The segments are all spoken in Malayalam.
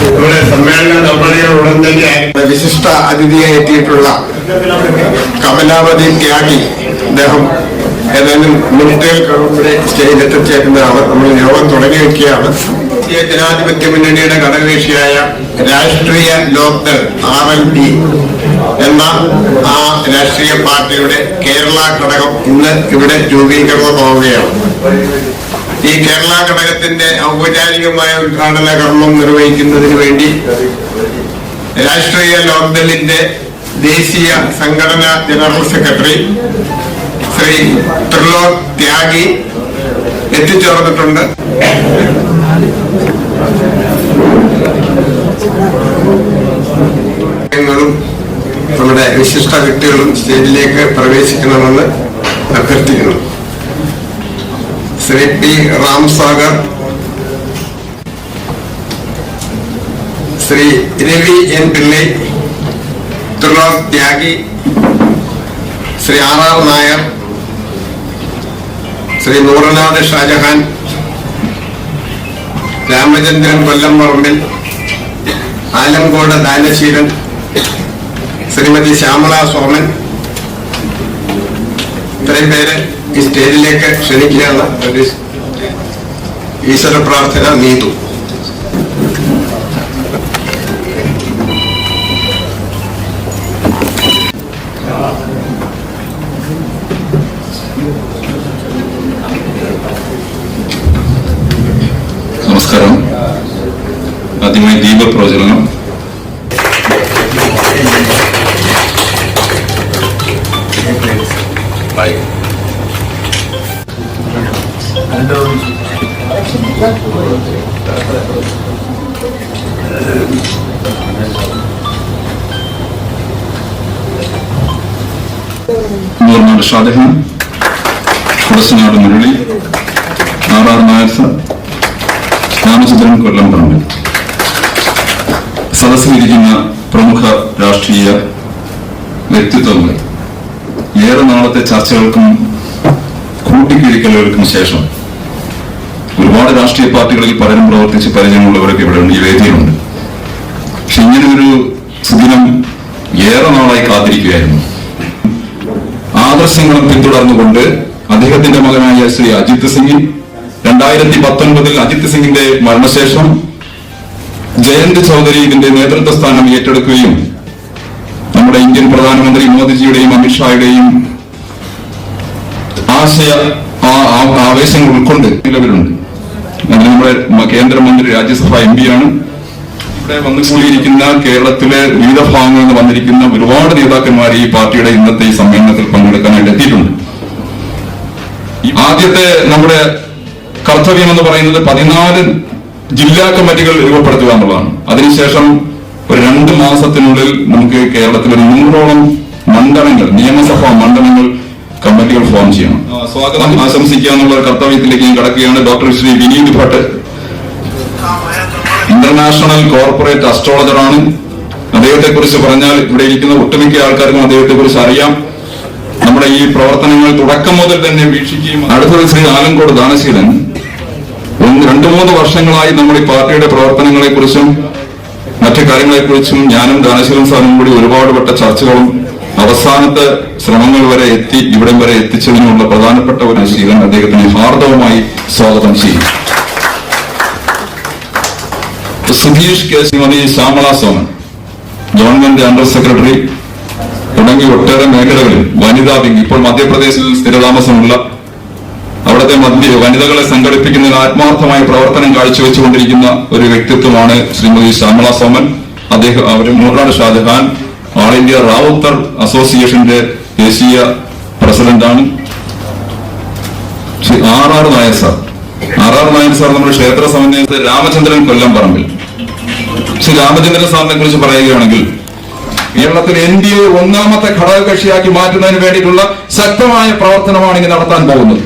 ഇവിടെ സമ്മേളന ഉടൻ തന്നെ വിശിഷ്ട അതിഥിയായി എത്തിയിട്ടുള്ള കമലാവതി ത്യാഗി, അദ്ദേഹം ഏതാനും മിനിറ്റുകൾക്ക് മുമ്പേ സ്റ്റേജിൽ എത്തിച്ചേക്കുന്നതാണ്. നമ്മൾ യോഗം തുടങ്ങി വയ്ക്കുകയാണ്. ജനാധിപത്യ മുന്നണിയുടെ ഘടകകക്ഷിയായ രാഷ്ട്രീയ ലോക്ദൾ RLD എന്ന ആ രാഷ്ട്രീയ പാർട്ടിയുടെ കേരള ഘടകം ഇന്ന് ഇവിടെ രൂപീകരണമാവുകയാണ്. ഈ കേരള ഘടകത്തിന്റെ ഔപചാരികമായ ഉദ്ഘാടന കർമ്മം നിർവഹിക്കുന്നതിന് വേണ്ടി രാഷ്ട്രീയ ലോക്ദളിന്റെ ദേശീയ സംഘടനാ ജനറൽ സെക്രട്ടറി ശ്രീ ത്രിലോക് ത്യാഗി എത്തിച്ചേർന്നിട്ടുണ്ട്. നമ്മുടെ വിശിഷ്ട വ്യക്തികളും സ്റ്റേജിലേക്ക് പ്രവേശിക്കണമെന്ന് അഭ്യർത്ഥിക്കുന്നു. ശ്രീ പി രാംസാഗർ, ശ്രീ രവി എൻ പിള്ളൈ, ത്രിലോക് ത്യാഗി, ശ്രീ RR നായർ, ശ്രീ നൂറനാഥ് ഷാജഹാൻ, രാമചന്ദ്രൻ കൊല്ലംപറമ്പിൽ, ആലംകോട് ദാനശീലൻ, ശ്രീമതി ശ്യാമള സോമൻ, ഇത്രയും പേര് ഈ സ്റ്റേജിലേക്ക് ക്ഷണിക്കുകയാണ്. ഈശ്വര പ്രാർത്ഥന നീതു. നമസ്കാരം. ആദ്യമായി ദീപപ്രവചനം. Noornad Shajahan, Kudassanad Murali, RR Nair sir, Ramachandran Kollamparambil. സദസ്സിലിരിക്കുന്ന പ്രമുഖ രാഷ്ട്രീയ വ്യക്തിത്വങ്ങൾ, ഏറെ നാളത്തെ ചർച്ചകൾക്കും കൂട്ടിക്കിഴിക്കലുകൾക്കും ശേഷം ഒരുപാട് രാഷ്ട്രീയ പാർട്ടികളിൽ പലരും പ്രവർത്തിച്ച് പരിചയമുള്ളവരൊക്കെ ഇവിടെ ഈ വേദിയിലുണ്ട്. പക്ഷെ ഇങ്ങനെ ഒരു സുദിനം ഏറെ നാളായി കാത്തിരിക്കുകയായിരുന്നു. ആദർശങ്ങളും പിന്തുടർന്നുകൊണ്ട് അദ്ദേഹത്തിന്റെ മകനായ ശ്രീ അജിത് സിംഗ് 2019 അജിത് സിംഗിന്റെ മരണശേഷം ജയന്ത് ചൗധരി ഇതിന്റെ നേതൃത്വ സ്ഥാനം ഏറ്റെടുക്കുകയും നമ്മുടെ ഇന്ത്യൻ പ്രധാനമന്ത്രി മോദിജിയുടെയും അമിത്ഷായുടെയും ആവേശങ്ങൾ ഉൾക്കൊണ്ട് നിലവിലുണ്ട്. അതിന് നമ്മുടെ കേന്ദ്രമന്ത്രി രാജ്യസഭ MP ആണ്. ഇവിടെ വന്നു കൂടിയിരിക്കുന്ന കേരളത്തിലെ വിവിധ ഭാഗങ്ങളിൽ നിന്ന് വന്നിരിക്കുന്ന ഒരുപാട് നേതാക്കന്മാർ ഈ പാർട്ടിയുടെ ഇന്നത്തെ ഈ സമ്മേളനത്തിൽ പങ്കെടുക്കാനായിട്ട് എത്തിയിട്ടുണ്ട്. ആദ്യത്തെ നമ്മുടെ കർത്തവ്യം എന്ന് പറയുന്നത് 14 ജില്ലാ കമ്മിറ്റികൾ രൂപപ്പെടുത്തുക എന്നുള്ളതാണ്. അതിനുശേഷം ഒരു 2 മാസത്തിനുള്ളിൽ നമുക്ക് കേരളത്തിൽ ഒരു 100ഓളം മണ്ഡലങ്ങൾ, നിയമസഭാ മണ്ഡലങ്ങൾ കമ്മിറ്റികൾ ഫോം ചെയ്യണം. സ്വാഗതം ആശംസിക്കുക എന്നുള്ള കർത്തവ്യത്തിലേക്ക് ഞാൻ കടക്കുകയാണ്. Doctor Shri Vineeth Bhat international corporate അസ്ട്രോളജറാണ്. അദ്ദേഹത്തെ കുറിച്ച് പറഞ്ഞാൽ ഇവിടെ ഇരിക്കുന്ന ഒട്ടുമിക്ക ആൾക്കാർക്കും അദ്ദേഹത്തെ കുറിച്ച് അറിയാം. നമ്മുടെ ഈ പ്രവർത്തനങ്ങൾ തുടക്കം മുതൽ തന്നെ വീക്ഷിക്കുകയും. അടുത്തത് ശ്രീ ആലംകോട് ദാനശീലൻ. 2-3 വർഷങ്ങളായി നമ്മൾ ഈ പാർട്ടിയുടെ പ്രവർത്തനങ്ങളെ കുറിച്ചും മറ്റു കാര്യങ്ങളെക്കുറിച്ചും ഞാനും ദാനശീലൻ സാറും കൂടി ഒരുപാട് വട്ട ചർച്ചകളും അവസാനത്തെ ശ്രമങ്ങൾ വരെ എത്തി ഇവിടം വരെ എത്തിച്ചതിനുള്ള പ്രധാനപ്പെട്ട ഒരു ശീലൻ അദ്ദേഹത്തിന് ഹാർദവമായി സ്വാഗതം ചെയ്യും. Sudheesh K, Shrimati Shyamala Soman, government under secretary തുടങ്ങി ഒട്ടേറെ മേഖലകളിൽ വനിതാ വിംഗ്, ഇപ്പോൾ മധ്യപ്രദേശിൽ സ്ഥിരതാമസമുള്ള അവിടുത്തെ വനിതകളെ സംഘടിപ്പിക്കുന്നതിന് ആത്മാർത്ഥമായ പ്രവർത്തനം കാഴ്ചവെച്ചുകൊണ്ടിരിക്കുന്ന ഒരു വ്യക്തിത്വമാണ് ശ്രീമതി ശ്യാമള സോമൻ. അവർ നൂർനാട് ഷാജഹാൻ ഓൾ ഇന്ത്യ റാവുത്തർ അസോസിയേഷന്റെ ദേശീയ പ്രസിഡന്റാണ്. Shri RR Nair sir. RR Nair sir നമ്മുടെ ക്ഷേത്ര സമന്വയത്തെ രാമചന്ദ്രൻ കൊല്ലംപറമ്പിൽ. ശ്രീ രാമചന്ദ്രൻ സാറിനെ കുറിച്ച് പറയുകയാണെങ്കിൽ കേരളത്തിൽ NDA ഒന്നാമത്തെ ഘടകകക്ഷിയാക്കി മാറ്റുന്നതിന് വേണ്ടിയിട്ടുള്ള ശക്തമായ പ്രവർത്തനമാണ് ഇനി നടത്താൻ പോകുന്നത്.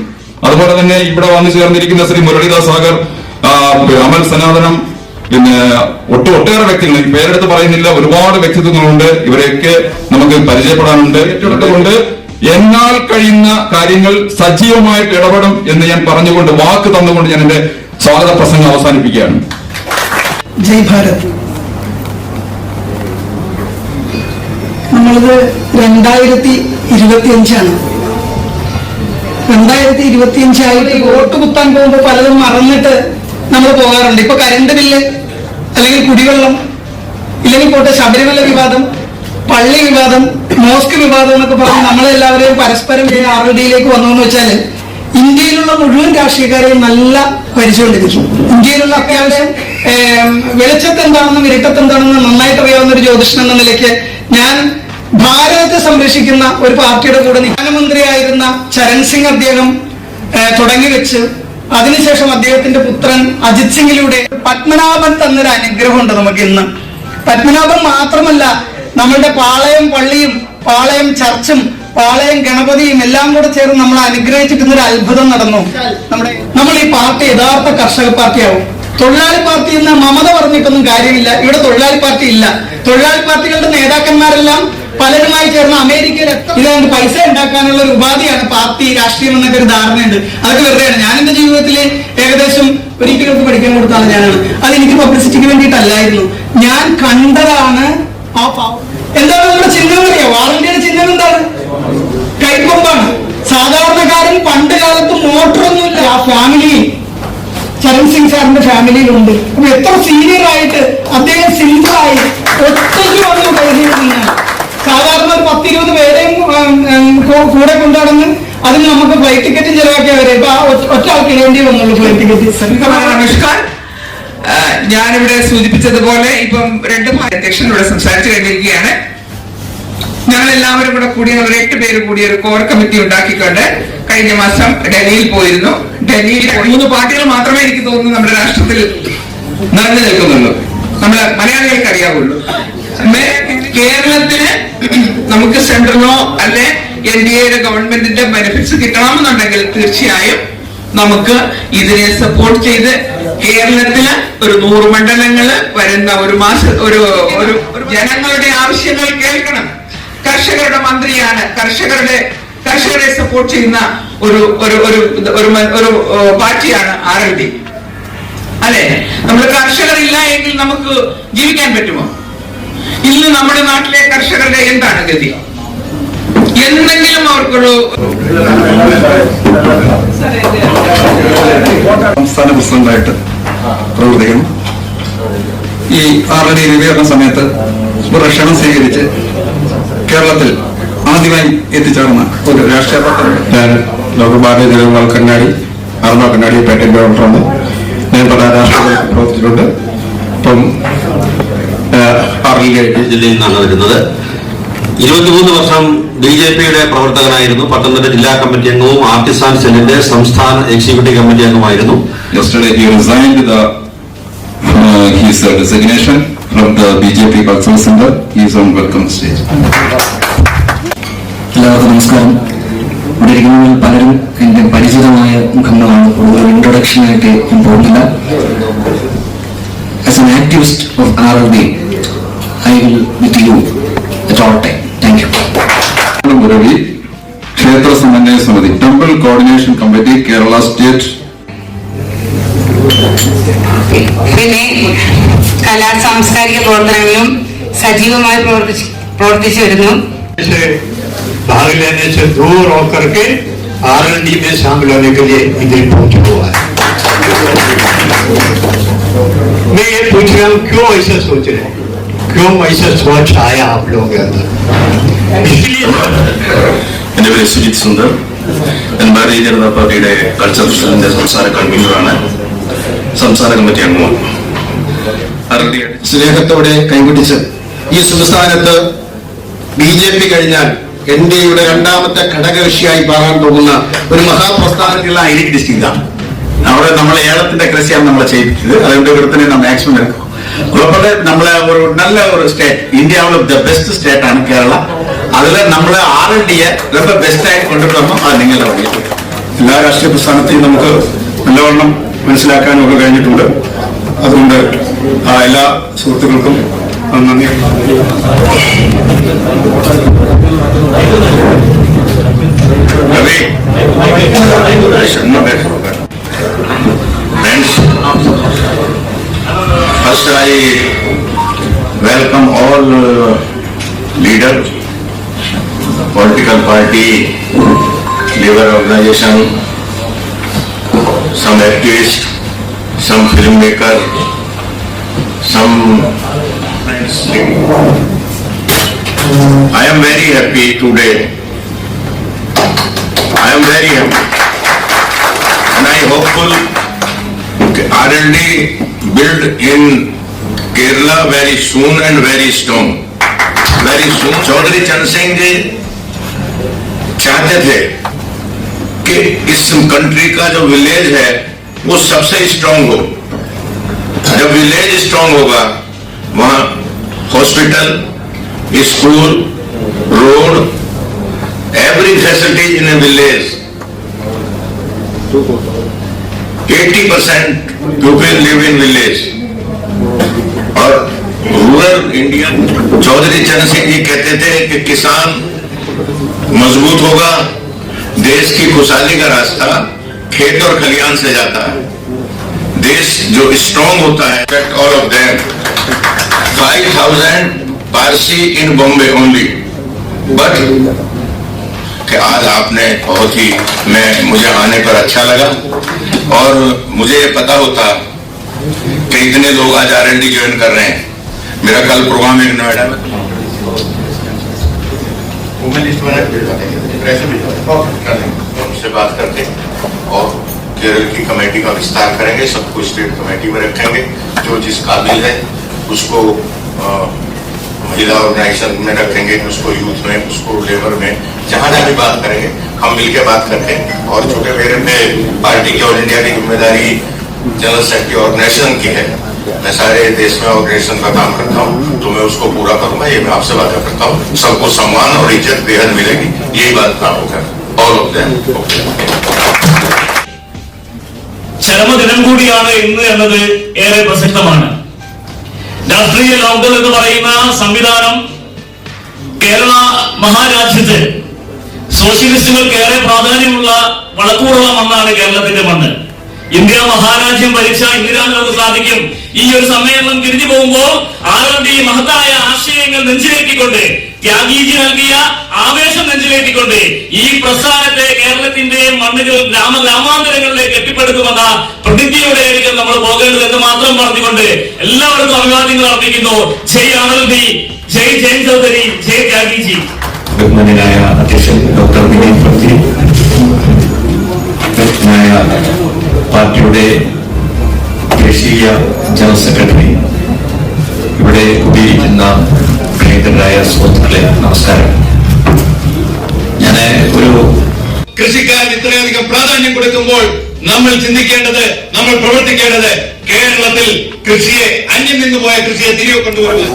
അതുപോലെ തന്നെ ഇവിടെ വന്നു ചേർന്നിരിക്കുന്ന ശ്രീ മുരളീധർ സാഗർ, അമൽ സനാതനം, പിന്നെ ഒട്ടേറെ വ്യക്തികൾ, പേരെടുത്ത് പറയുന്നില്ല, ഒരുപാട് വ്യക്തിത്വങ്ങളുണ്ട്. ഇവരെയൊക്കെ നമുക്ക് പരിചയപ്പെടാനുണ്ട്. ഏറ്റെടുത്തുകൊണ്ട് എന്നാൽ കഴിയുന്ന കാര്യങ്ങൾ സജീവമായിട്ട് ഇടപെടും എന്ന് ഞാൻ പറഞ്ഞുകൊണ്ട് വാക്ക് തന്നുകൊണ്ട് ഞാൻ എന്റെ സ്വാഗത പ്രസംഗം അവസാനിപ്പിക്കുകയാണ്. ജയ് ഭാരത്. നമ്മളിത് 2025 2025 വോട്ട് കുത്താൻ പോകുമ്പോൾ പലതും മറന്നിട്ട് നമ്മൾ പോകാറുണ്ട്. ഇപ്പൊ കരണ്ട് ബില്ല്, അല്ലെങ്കിൽ കുടിവെള്ളം, ഇല്ലെങ്കിൽ പോട്ടെ ശബരിമല വിവാദം, പള്ളി വിവാദം, മോസ്ക് വിവാദം എന്നൊക്കെ പറഞ്ഞ് നമ്മളെല്ലാവരെയും പരസ്പരം RLDയിലേക്ക് വന്നു എന്ന് വെച്ചാൽ ഇന്ത്യയിലുള്ള മുഴുവൻ രാഷ്ട്രീയക്കാരെയും നല്ല പരിശോധിക്കും. ഇന്ത്യയിലുള്ള അത്യാവശ്യം വെളിച്ചത്തെന്താണെന്നും ഇരുട്ടത്തെന്താണെന്നും നന്നായിട്ട് അറിയാവുന്ന ഒരു ജ്യോതിഷൻ എന്ന നിലയ്ക്ക് ഞാൻ ഭാരതത്തെ സംരക്ഷിക്കുന്ന ഒരു പാർട്ടിയുടെ കൂടെ പ്രധാനമന്ത്രിയായിരുന്ന ചരൺ സിംഗ് അദ്ദേഹം തുടങ്ങി വെച്ച് അതിനുശേഷം അദ്ദേഹത്തിന്റെ പുത്രൻ അജിത് സിംഗിലൂടെ പത്മനാഭൻ തന്നൊരു അനുഗ്രഹമുണ്ട് നമുക്ക് ഇന്ന്. പത്മനാഭൻ മാത്രമല്ല, നമ്മളുടെ പാളയം പള്ളിയും പാളയം ചർച്ചും പാളയം ഗണപതിയും എല്ലാം കൂടെ ചേർന്ന് നമ്മളെ അനുഗ്രഹിച്ചിട്ടുന്നൊരു അത്ഭുതം നടന്നു. നമ്മൾ ഈ പാർട്ടി യഥാർത്ഥ കർഷക പാർട്ടിയാവും. തൊഴിലാളി പാർട്ടി എന്ന് മമത പറഞ്ഞിട്ടൊന്നും കാര്യമില്ല. ഇവിടെ തൊഴിലാളി പാർട്ടി ഇല്ല. തൊഴിലാളി പാർട്ടികളുടെ നേതാക്കന്മാരെല്ലാം പലരുമായി ചേർന്ന് അമേരിക്കയിൽ ഇതാണ്ട് പൈസ ഉണ്ടാക്കാനുള്ള ഒരു ഉപാധിയാണ് പാർട്ടി രാഷ്ട്രീയം എന്നൊക്കെ ഒരു ധാരണയുണ്ട്. അതൊക്കെ വെറുതെയാണ്. ഞാൻ എന്റെ ജീവിതത്തിൽ ഏകദേശം ഒരിക്കലൊക്കെ പഠിക്കാൻ കൊടുത്താണ് ഞാനാണ്. അത് എനിക്ക് പബ്ലിസിറ്റിക്ക് വേണ്ടിയിട്ടല്ലായിരുന്നു. ഞാൻ കണ്ടതാണ് ആ എന്താണ് നമ്മുടെ ചിഹ്നം അറിയാം? വാറന്റിയുടെ ചിഹ്നം എന്താണ്? കൈക്കൊമ്പാണ്. സാധാരണക്കാരൻ പണ്ട് കാലത്ത് മോട്ടറൊന്നുമില്ല. ആ ഫാമിലി ചരൺ സിംഗ് സാറിന്റെ ഫാമിലിയിലുണ്ട്. അപ്പൊ എത്ര സീനിയർ ആയിട്ട് അദ്ദേഹം സിംഗിളായി ഒറ്റയ്ക്ക് വന്നു കഴിഞ്ഞിരുന്ന സാധാരണ ഒരു 10-20 പേരെയും കൂടെ കൊണ്ടുനടന്ന് അതിന് നമുക്ക് ഫ്ലൈറ്റ് ടിക്കറ്റും ചെലവാക്കിയവരെ ഇപ്പൊ ഒറ്റ ആൾക്ക് വേണ്ടി വന്നുള്ളൂ ഫ്ലൈറ്റ് ടിക്കറ്റ്. നമസ്കാരം. ഞാനിവിടെ സൂചിപ്പിച്ചതുപോലെ ഇപ്പം 2 അധ്യക്ഷൻ ഇവിടെ സംസാരിച്ചു കഴിഞ്ഞിരിക്കുകയാണ്. ഞങ്ങൾ എല്ലാവരും കൂടെ കൂടി ഒരു 8 പേര് കൂടി ഒരു കോർ കമ്മിറ്റി ഉണ്ടാക്കിക്കൊണ്ട് കഴിഞ്ഞ മാസം ഡൽഹിയിൽ പോയിരുന്നു. ഡൽഹിയിൽ 3 പാർട്ടികൾ മാത്രമേ എനിക്ക് തോന്നുന്നു നമ്മുടെ രാഷ്ട്രത്തിൽ നിറഞ്ഞു നിൽക്കുന്നുള്ളൂ. നമ്മള് മലയാളികൾക്ക് അറിയാവുള്ളൂ. കേരളത്തിന് നമുക്ക് സെൻട്രലോ അല്ലെ NDAയുടെ ഗവൺമെന്റിന്റെ ബെനിഫിറ്റ്സ് കിട്ടണമെന്നുണ്ടെങ്കിൽ തീർച്ചയായും നമുക്ക് ഇതിനെ സപ്പോർട്ട് ചെയ്ത് കേരളത്തില് ഒരു 100 മണ്ഡലങ്ങള് വരുന്ന ഒരു മാസം ഒരു ജനങ്ങളുടെ ആവശ്യങ്ങൾ കേൾക്കണം. കർഷകരുടെ മന്ത്രിയാണ്, കർഷകരെ സപ്പോർട്ട് ചെയ്യുന്ന ഒരു പാർട്ടിയാണ് RLD അല്ലെ. നമ്മൾ കർഷകരില്ല എങ്കിൽ നമുക്ക് ജീവിക്കാൻ പറ്റുമോ? ഇന്ന് നമ്മുടെ നാട്ടിലെ കർഷകരുടെ എന്താണ് ഗതി? എന്തെങ്കിലും അവർക്കൊരു സംസ്ഥാന പ്രസിഡന്റായിട്ട് പ്രവർത്തിക്കുന്നു. ഈ RLD രൂപീകരണ സമയത്ത് ഒരു ക്ഷണം സ്വീകരിച്ച് കേരളത്തിൽ ആദ്യമായി എത്തിച്ചേർന്ന ഒരു രാഷ്ട്രീയ പാർട്ടി. ഞാൻ ഡോക്ടർ ഭാരതി ജനറൽ കണ്ണാടി കണ്ണാടി പേറ്റന്റ് ഡോക്ടറാണ്. ഞാൻ പല രാഷ്ട്രീയ പ്രവർത്തിച്ചിട്ടുണ്ട്. ഇപ്പം ജില്ലയിൽ നിന്നാണ് വരുന്നത്. 23 വർഷം BJPയുടെ പ്രവർത്തകനായിരുന്നു. പത്തനംതിട്ട ജില്ലാ കമ്മിറ്റി അംഗവും ആർട്ടിസാൻ സെല്ലിന്റെ സംസ്ഥാന എക്സിക്യൂട്ടീവ് കമ്മിറ്റി അംഗമായിരുന്നു. Yesterday he resigned his resignation from the BJP Cultural Center. He is on welcome stage. എല്ലാവർക്കും നമസ്കാരം. ഇവിടെ ഇരിക്കുന്നതിൽ പലരും എന്റെ പരിചിതമായ മുഖങ്ങളാണ്. ഒരു ഇൻട്രൊഡക്ഷനായിട്ട് ഞാൻ പോകുന്നില്ല. As an activist of RLD, I will with you at all time. Thank you. Ravi, Kshetra Samanaya Samiti, Temple Coordination Committee, Kerala State. പിന്നെ കലാ സാംസ്കാരിക പ്രവർത്തനങ്ങളിലും സജീവമായി പ്രവർത്തിച്ചു വരുന്നു. भाग लेने से दूर होकर के RLD में शामिल होने के लिए इधर पहुंचा हुआ है. मैं ये पूछ रहा हूँ, क्यों ऐसा सोच रहे हैं? क्यों ऐसा सोच आया आप लोगों के अंदर? इसलिए എന്റെ പേര് സുജിത് സുന്ദർ. ഞാൻ ഭാരതീയ ജനതാ പാർട്ടിയുടെ കൾച്ചറൽ സെല്ലിന്റെ സംസ്ഥാന കൺവീനറാണ്, സംസ്ഥാന കമ്മിറ്റി അംഗമാണ്. സ്നേഹത്തോടെ കൈപിടിച്ച് ഈ സംസ്ഥാനത്ത് BJP കഴിഞ്ഞാൽ NDAയുടെ 2ാമത്തെ ഘടകകക്ഷിയായി മാറാൻ പോകുന്ന ഒരു മഹാപ്രസ്ഥാനത്തിലുള്ള ഐഡിയ ഡിസ്ട്രിക്റ്റാണ്. അവിടെ നമ്മളെ ഏലത്തിന്റെ കൃഷിയാണ് നമ്മളെ ചെയ്യിപ്പിച്ചത്. അതുകൊണ്ട് ഇവിടെ തന്നെ നമ്മൾ മാക്സിമം എടുക്കും. അതുപോലെ നമ്മളെ ഒരു നല്ല ഒരു സ്റ്റേറ്റ്, ഇന്ത്യയിലെ ദ ബെസ്റ്റ് സ്റ്റേറ്റ് ആണ് കേരള. അതിൽ നമ്മളെ RLDയെ ரொம்ப ബെസ്റ്റായിട്ട് കൊണ്ടുവരണം. അത് നിങ്ങളുടെ വഴിയിൽ എല്ലാ രാഷ്ട്രീയ പ്രസ്ഥാനത്തെയും നമുക്ക് നല്ലവണ്ണം മനസ്സിലാക്കാനും ഒക്കെ കഴിഞ്ഞിട്ടുണ്ട്. അതുകൊണ്ട് എല്ലാ സുഹൃത്തുക്കൾക്കും നന്ദി. Fraternity, labor organization, some activists, some filmmaker, some friends. I am very happy today. I am very happy. And I hopeful RLD build in Kerala very soon and very strong. Very soon. Chaudhary चरण सिंह जी चाहते थे कि इस कंट्री का जो विलेज है वो सबसे स्ट्रांग हो. जब विलेज स्ट्रांग होगा वहां hospital, school, road, every facility in A village. 80% people live in village. और रूरल इंडिया, चौधरी चरण सिंह जी कहते थे कि किसान मजबूत होगा, देश की खुशहाली का रास्ता खेत और खलियान से जाता है. देश जो स्ट्रांग होता है, all of them 5,000 Parsi in Bombay only. But कि आज आपने बहुत ही, मुझे आने पर अच्छा लगा और मुझे पता होता कि इतने लोग आज RLD ज्वाइन कर रहे हैं. मेरा कल प्रोग्राम है नोएडा में, उनसे बात करते और केरल की कमेटी का विस्तार करेंगे. सबको स्टेट कमेटी में रखेंगे. जो जिस काबिल है उसको महिला ऑर्गेनाइजेशन में रखेंगे, उसको यूथ में, उसको लेबर में, जहां जहां भी बात करेंगे हम मिलकर बात करते हैं. और चूंकि मेरे में पार्टी की ऑल इंडिया की जिम्मेदारी जनरल सेक्रेटरी ऑर्गेनाइजेशन की है, मैं सारे देश में ऑर्गेनाइजेशन का काम करता हूँ, तो मैं उसको पूरा करूंगा. ये मैं आपसे वादा करता हूँ. सबको सम्मान और इज्जत बेहद मिलेगी. यही बात काम होगा. All of them. ചരമദിനം കൂടിയാണ് ഇന്ന് എന്നത് ഏറെ പ്രസക്തമാണ്. രാഷ്ട്രീയ ലോക്ഡൌൺ എന്ന് പറയുന്ന സംവിധാനം കേരള മഹാരാജ്യത്ത് സോഷ്യലിസ്റ്റുകൾക്ക് ഏറെ പ്രാധാന്യമുള്ള വളക്കൂറുള്ള മണ്ണാണ് കേരളത്തിന്റെ മണ്ണ്. ഇന്ത്യ മഹാരാജ്യം ഭരിച്ച ഇന്ദിരാഗാന്ധിക്ക് സാധിക്കും ഈ ഒരു സമ്മേളനം തിരിഞ്ഞു പോകുമ്പോൾ RLD മഹത്തായ ആശയങ്ങൾ നെഞ്ചിലേറ്റിക്കൊണ്ട്, ത്യാഗീജി നൽകിയ ആവേശം നെഞ്ചിലേറ്റിക്കൊണ്ട് ഈ പ്രസ്ഥാനത്തെ കേരളത്തിന്റെ മണ്ണുകൾ, ഗ്രാമാന്തരങ്ങളിലേക്ക് കെട്ടിപ്പടുക്കുമെന്ന പ്രതിജ്ഞയുടെ ആയിരിക്കും നമ്മൾ പോകേണ്ടത് എന്ന് മാത്രം പറഞ്ഞുകൊണ്ട് എല്ലാവർക്കും അഭിവാദ്യങ്ങൾ അർപ്പിക്കുന്നു. ജയ് RLD, ജയ് ജയൻ ചൗധരി, ജയ് ത്യാഗീജി. ബഹുമാന്യനായ അധ്യക്ഷൻ ഡോക്ടർ വിനീത് പത്രി, ബഹുമാന്യനായ പാർട്ടിയുടെ ദേശീയ ജനറൽ സെക്രട്ടറി, ഇവിടെ കൂടിയിരിക്കുന്ന പ്രിയങ്കരായ സുഹൃത്തുക്കളെ നമസ്കാരം. ഞാൻ കൃഷിക്കാരൻ ഇത്രയധികം പ്രാധാന്യം കൊടുക്കുമ്പോൾ നമ്മൾ ചിന്തിക്കേണ്ടത്, നമ്മൾ പ്രവർത്തിക്കേണ്ടത് കേരളത്തിൽ കൃഷിയെ, അന്യം നിന്ന് പോയ കൃഷിയെ തിരികെ കൊണ്ടുവരുക.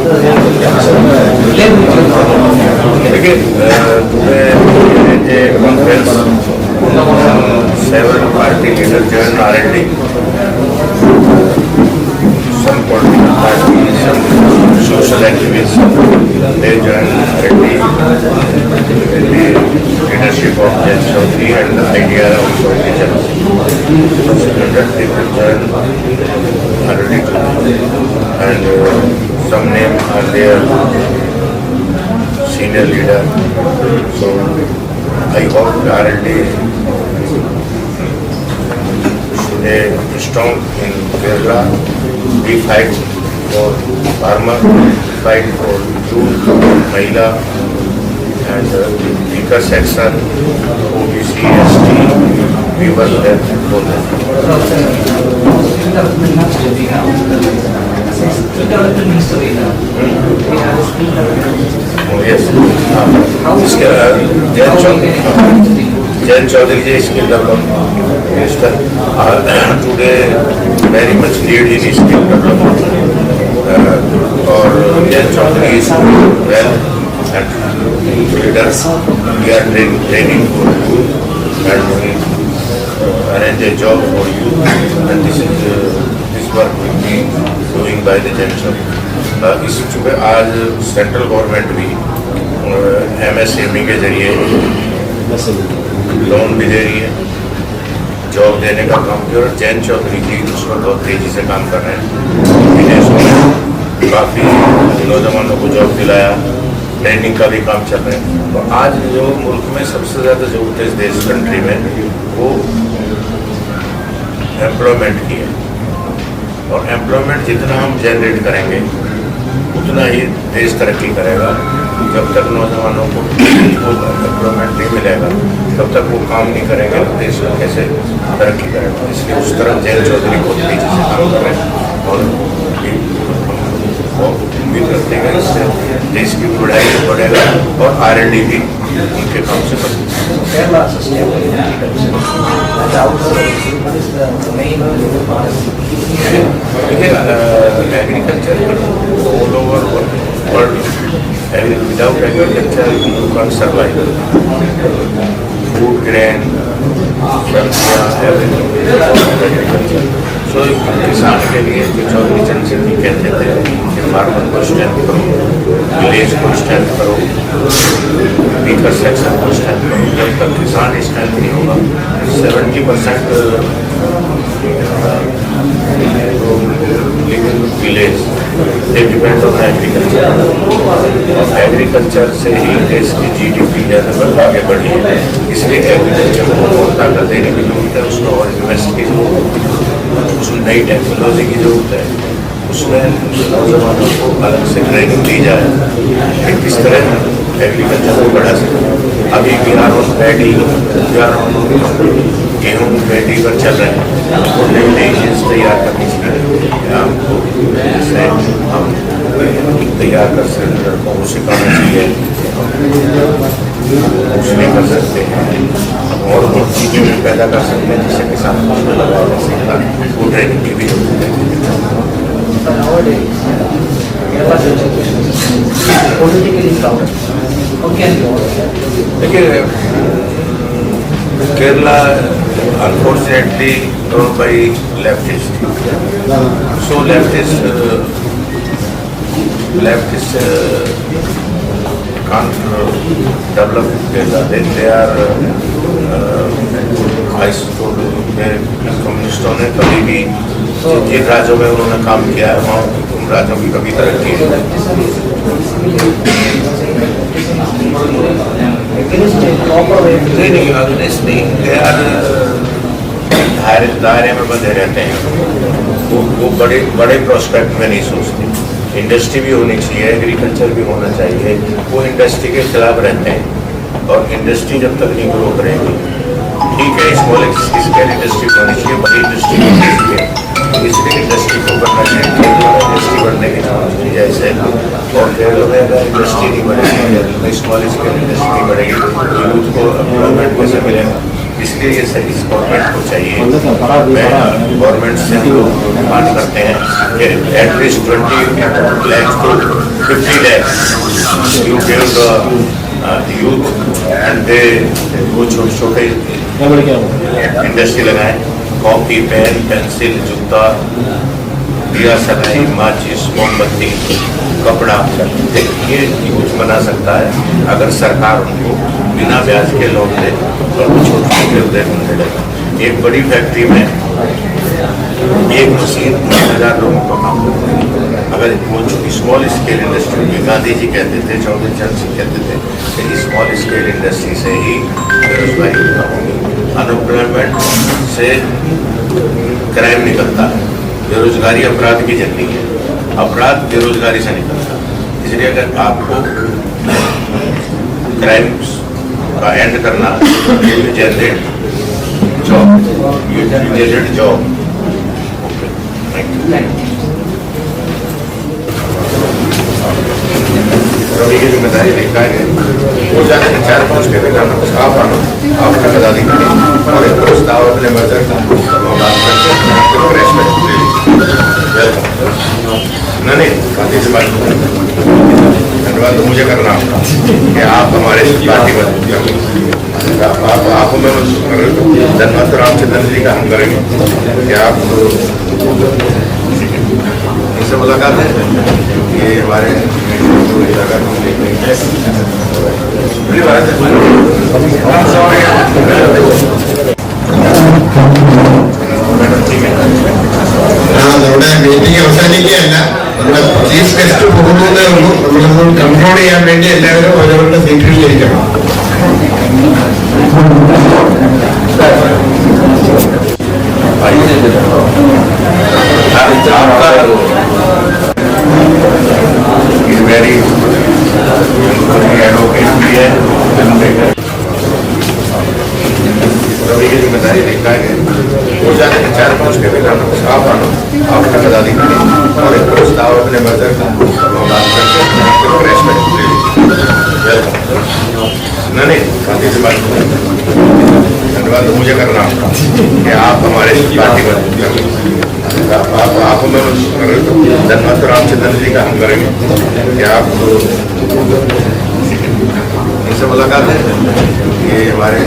Several party leaders joined RLD. Some political parties, some social activists, they joined RLD. The leadership of Jan Chaudhary and the idea of Chaudhary Charan Singh. 600 people joined RLD, and some names are there, senior leader. So I hope RLD strong in Kerala. We fight for farmer, fight for youth, Mahila, and weaker section, OBC, ST. We work there for them. Oh yes. Jan Chaudhary ji is skill development minister. Today very much need in skill development. Or Jan Chaudhary is well and leaders. We are training for youth and arrange a job for youth. And this work will be doing by the Jan Chaudhary. इस चुके आज सेंट्रल गवर्नमेंट भी MSME के जरिए लोन भी दे रही है, जॉब देने का काम किया. और जैन चौधरी जी उस पर बहुत तेजी से काम कर रहे हैं. विदेशों में काफ़ी नौजवानों को जॉब दिलाया, ट्रेनिंग का भी काम चल रहा है। तो आज जो मुल्क में सबसे ज़्यादा जरूरत है इस देश कंट्री में वो एम्प्लॉयमेंट की है, और एम्प्लॉयमेंट जितना हम जनरेट करेंगे उतना ही देश तरक्की करेगा। जब तक नौजवानों को एम्प्लॉयमेंट नहीं मिलेगा, तब तक वो काम नहीं करेंगे तो देश में कैसे तरक्की करेगा। इसलिए उस तरह जैन चौधरी को तेजी से काम कर रहे हैं और उम्मीद करते हैं इससे देश की बढ़ाई बढ़ेगा और R&D भी उनके काम से देखिए agriculture all over world, without agriculture you can't survive. Food grain सब्जियाँ एग्रीकल्चर। सो किसान के लिए जो चौधरी चरण सिंह जी कहते थे कि फार्मर को स्ट्रेंथ करो, विलेज को स्ट्रेंथ करो, वीकर सेक्शन को स्ट्रेंथ करो। जब तक किसान स्ट्रेंथ नहीं होगा 70% village they depend on agriculture. Agriculture से ही देश की GDP आगे बढ़ी है। इसलिए एग्रीकल्चर को और ताकत देने की जरूरत है, उसमें और इन्वेस्ट की जरूरत है, उसमें नई टेक्नोलॉजी की जरूरत है, उसमें नौजवानों को अलग से ट्रेनिंग दी जाए कि किस तरह एग्रीकल्चर को बढ़ा सके। अभी बिहार और पैडी गेहूँ पैडी पर चल रहे हैं, वो नई नई चीज़ तैयार करनी चाहिए हमको, जिससे हम तैयार कर सकते हैं, लड़कों को सिखाना चाहिए, उसमें कर सकते हैं और चीज़ें भी पैदा कर सकते हैं जिससे किसान को लगाया जा सकता है। वो ट्रेनिंग की भी जरूरत है। देखिए Kerala unfortunately ruled by leftists. So leftists can't develop Kerala. They are कम्युनिस्टों ने कभी भी जिन राज्यों में उन्होंने काम किया है वहाँ उन राज्यों की कभी तरक्की दायरे में बंधे रहते हैं। वो बड़े बड़े प्रोस्पेक्ट में नहीं सोचते। इंडस्ट्री भी होनी चाहिए, एग्रीकल्चर भी होना चाहिए। वो इंडस्ट्री के खिलाफ रहते हैं और इंडस्ट्री जब तक नहीं ग्रो करेंगी, ठीक है स्मॉल स्केल इंडस्ट्री होनी चाहिए, बड़ी इंडस्ट्री होनी चाहिए, इसलिए इंडस्ट्री को बढ़ना चाहिए। इंडस्ट्री बढ़ने की चाहिए ऐसे, और केरल में अगर इंडस्ट्री नहीं बढ़ेगी, स्मॉल स्केल इंडस्ट्री नहीं बढ़ेगी, यूथ को एम्प्लॉयमेंट कैसे मिलेगा। इसलिए ये सही गवर्नमेंट को चाहिए। मैं गवर्नमेंट से डिमांड करते हैं कि at least 20 lakhs to 50 lakhs you give youth and they वो छोटे छोटे इंडस्ट्री लगाएं, कॉपी पेन पेंसिल जूता दिया सलाई माचिस मोमबत्ती कपड़ा ये यूज बना सकता है अगर सरकार उनको बिना ब्याज के लोन दे और वो छोटे छोटे उद्योग दे। एक बड़ी फैक्ट्री में एक मशीन 10,000 लोगों को काम करती है। अगर वो स्मॉल स्केल इंडस्ट्री में गांधी जी कहते थे, चौधरी चरण सिंह कहते थे कि स्मॉल स्केल इंडस्ट्री से ही बेरोजगारी कम होगी। अनएम्प्लॉयमेंट से क्राइम निकलता है, बेरोजगारी अपराध की जन्नी है, अपराध बेरोजगारी से निकलता है। इसलिए अगर आपको क्राइम्स का एंड करना जनरेट जॉब रवि की जिम्मेदारी लिखा है वो जाने 4-5 के बेटा आप आना आपका पदाधिकारी और एक प्रस्ताव अपने बजट नहीं बातें से बात धन्यवाद तो मुझे करना कि आप हमारे पार्टी में आप हमें धन्यवाद रामचंद्र जी का हम करेंगे कि आप इनसे मुलाकात है। ये हमारे इलाका हम നമ്മുടെ മീറ്റിംഗ് അവസാനിക്കുകയല്ല, നമ്മുടെ ചീഫ് ഗസ്റ്റ് പോകുന്നതേ ഉള്ളൂ. നമ്മളൊന്ന് കൺട്രോൾ ചെയ്യാൻ വേണ്ടി എല്ലാവരും ഓരോരുടെ സീറ്റുകളിലിരിക്കണം. जिम्मेदारी निकाय वो जाने के 4-5 के बिना साफ आना आपके पदाधिकारी और एक प्रस्ताव अपने मदर का प्रेस में ले नहीं शांति से बात धन्यवाद मुझे करना कि आप हमारे पार्टी में आप हमें धन्यवाद रामचंद्र जी का हम करेंगे कि आप इनसे मुलाकात है ये हमारे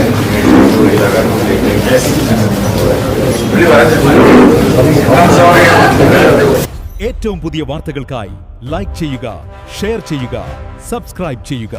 ഏറ്റവും പുതിയ വാർത്തകൾക്കായി ലൈക്ക് ചെയ്യുക, ഷെയർ ചെയ്യുക, സബ്സ്ക്രൈബ് ചെയ്യുക.